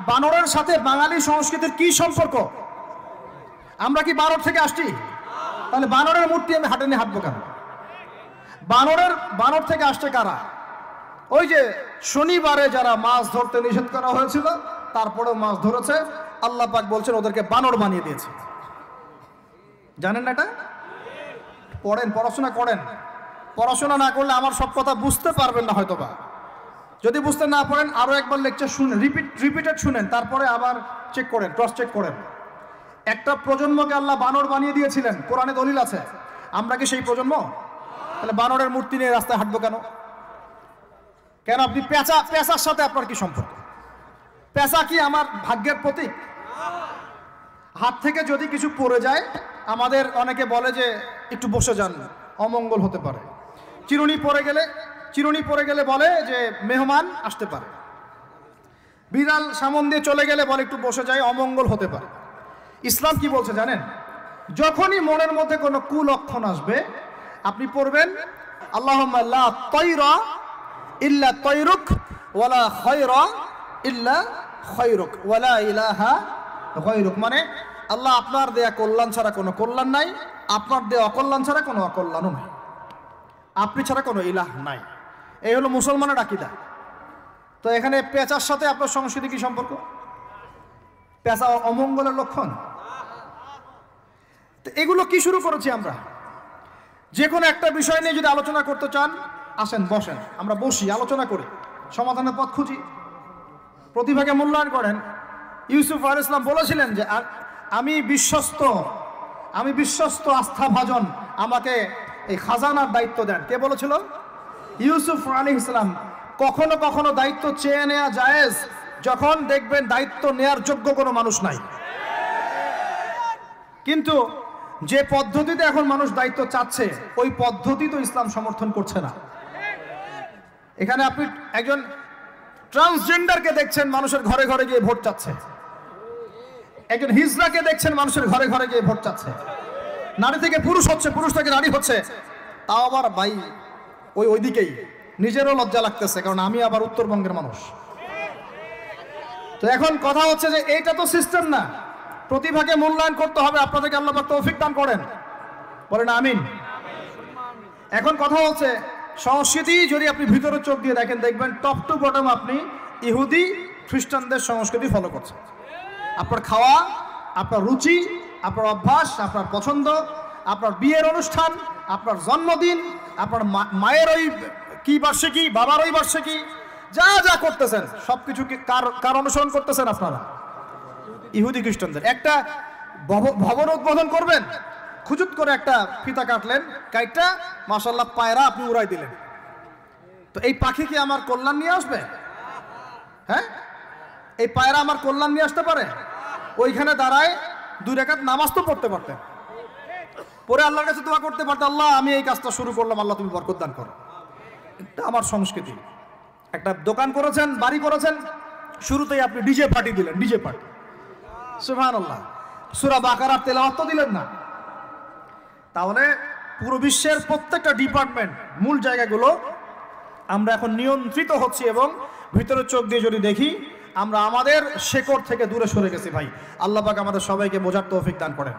বানরের সাথে বাঙালি সংস্কৃতির কি সম্পর্ক? আমরা কি বানর থেকে আসছি? তাহলে বানরের মূর্তি আমি হাটে নিয়ে হাঁটবো কেন? বানর থেকে আসছে কারা? ওই যে শনিবারে যারা মাছ ধরতে নিষেধ করা হয়েছিল তারপরেও মাছ ধরেছে, আল্লাহ পাক বলছেন ওদেরকে বানর বানিয়ে দিয়েছে। জানেন না এটা? পড়েন, পড়াশোনা করেন। পড়াশোনা না করলে আমার সব কথা বুঝতে পারবেন না হয়তোবা। যদি বুঝতে না পারেন আরো একবার লেকচার শুনেন, রিপিটেড শুনেন, তারপরে আবার চেক করেন, ক্রস চেক করেন। একটা প্রজন্মকে আল্লাহ বানর বানিয়ে দিয়েছিলেন, কোরআনে দলিল আছে। আমরা কি সেই প্রজন্ম? তাহলে বানরের মূর্তি নিয়ে রাস্তায় হাঁটবো কেন? কেন আপনি পেঁচার সাথে আপনার কি সম্পর্ক? পেঁচা কি আমার ভাগ্যের প্রতীক? হাত থেকে যদি কিছু পড়ে যায়, আমাদের অনেকে বলে যে একটু বসে যান, অমঙ্গল হতে পারে। চিরুনি পড়ে গেলে বলে যে মেহমান আসতে পারে। বিড়াল সামন দিয়ে চলে গেলে বলে একটু বসে যায়, অমঙ্গল হতে পারে। ইসলাম কি বলছে জানেন? যখনই মনের মধ্যে কোনো কুলক্ষণ আসবে আপনি পড়বেন আল্লাহুম্মা লা তায়রা ইল্লা তায়রুক ওয়ালা খায়রা ইল্লা খায়রুক ওয়ালা ইলাহা গায়রুক। মানে আল্লাহ আপনার দেয়া কল্যাণ ছাড়া কোনো কল্যাণ নাই, আপনার দেয়া অকল্যাণ ছাড়া কোনো অকল্যাণও নাই, আপনি ছাড়া কোনো ইলাহ নাই। এই হলো মুসলমানের আকীদা। তো এখানে পেঁচার সাথে আপনার সংস্কৃতি কি সম্পর্ক? পেঁচা অমঙ্গলের লক্ষণ। তো এগুলো কি শুরু করেছি আমরা? যে কোনো একটা বিষয় নিয়ে যদি আলোচনা করতে চান আসেন, বসেন, আমরা বসি, আলোচনা করি, সমাধানের পথ খুঁজি, প্রতিভাকে মূল্যায়ন করেন। ইউসুফ আলাইহিস সালাম বলেছিলেন যে আমি বিশ্বস্ত আস্থাভাজন, আমাকে এই খাজানার দায়িত্ব দেন। কে বলেছিল? ইউসুফ আলাইহিস সালাম। কখনো কখনো দায়িত্ব চেয়ে নেওয়া জায়েজ যখন দেখবেন দায়িত্ব নেয়ার যোগ্য কোনো মানুষ নাই। কিন্তু যে পদ্ধতিতে এখন মানুষ দায়িত্ব চাচ্ছে ওই পদ্ধতি তো ইসলাম সমর্থন করছে না। এখানে আপনি একজন ট্রান্সজেন্ডারকে দেখছেন মানুষের ঘরে ঘরে গিয়ে ভোট চাচ্ছে, একজন হিজড়াকে দেখছেন মানুষের ঘরে ঘরে গিয়ে ভোট চাচ্ছে, নারী থেকে পুরুষ হচ্ছে, পুরুষ থেকে নারী হচ্ছে, তাও আবার ভাই ওইদিকেই। নিজেরও লজ্জা লাগতেছে, কারণ আমি আবার উত্তরবঙ্গের মানুষ। তো এখন কথা হচ্ছে যে এইটা তো সিস্টেম না, প্রতিভাকে মূল্যায়ন করতে হবে। আপনাদেরকে আল্লাহ পাক তৌফিক দান করেন, বলেন আমিন। এখন কথা হচ্ছে সংস্কৃতি যদি আপনি ভিতরে চোখ দিয়ে দেখেন, দেখবেন টপ টু বটম আপনি ইহুদি খ্রিস্টানদের সংস্কৃতি ফলো করছেন। আপনার খাওয়া, আপনার রুচি, আপনার অভ্যাস, আপনার পছন্দ, আপনার বিয়ের অনুষ্ঠান, আপনার জন্মদিন, আপনার মায়ের ওই কি বার্ষিকী, বাবার ওই বার্ষিকী, যা যা করতেছেন সবকিছু কার অনুসরণ করতেছেন আপনারা? ইহুদি খ্রিস্টানদের। একটা ভবন উদ্বোধন করবেন, খুজুত করে একটা ফিতা কাটলেন, কাইটটা মাশাআল্লাহ পায়রা আপনি উড়াই দিলেন। তো এই পাখি কি আমার কল্যাণ নিয়ে আসবে? হ্যাঁ, এই পায়রা আমার কল্যাণ নিয়ে আসতে পারে? ওইখানে দাঁড়ায় 2 রাকাত নামাজ তো পড়তে পারতেন, পরে আল্লাহর কাছে দোয়া করতে পারতেন, আল্লাহ আমি এই কাজটা শুরু করলাম, আল্লাহ তুমি বরকত দান করো। এটা আমার সংস্কৃতি। একটা দোকান করেছেন, বাড়ি করেছেন, শুরুতেই আপনি ডিজে পার্টি দিলেন, ডিজে পার্টি, সুবহানাল্লাহ। সূরা বাকারার তেলাওয়াত তো দিলেন না। তাহলে পুরো বিশ্বের প্রত্যেকটা ডিপার্টমেন্ট, মূল জায়গাগুলো আমরা এখন নিয়ন্ত্রিত হচ্ছি, এবং ভিতরের চোখ দিয়ে যদি দেখি আমরা আমাদের শেকড় থেকে দূরে সরে গেছি। ভাই আল্লাহ পাক আমাদের সবাইকে বোঝার তৌফিক দান করেন।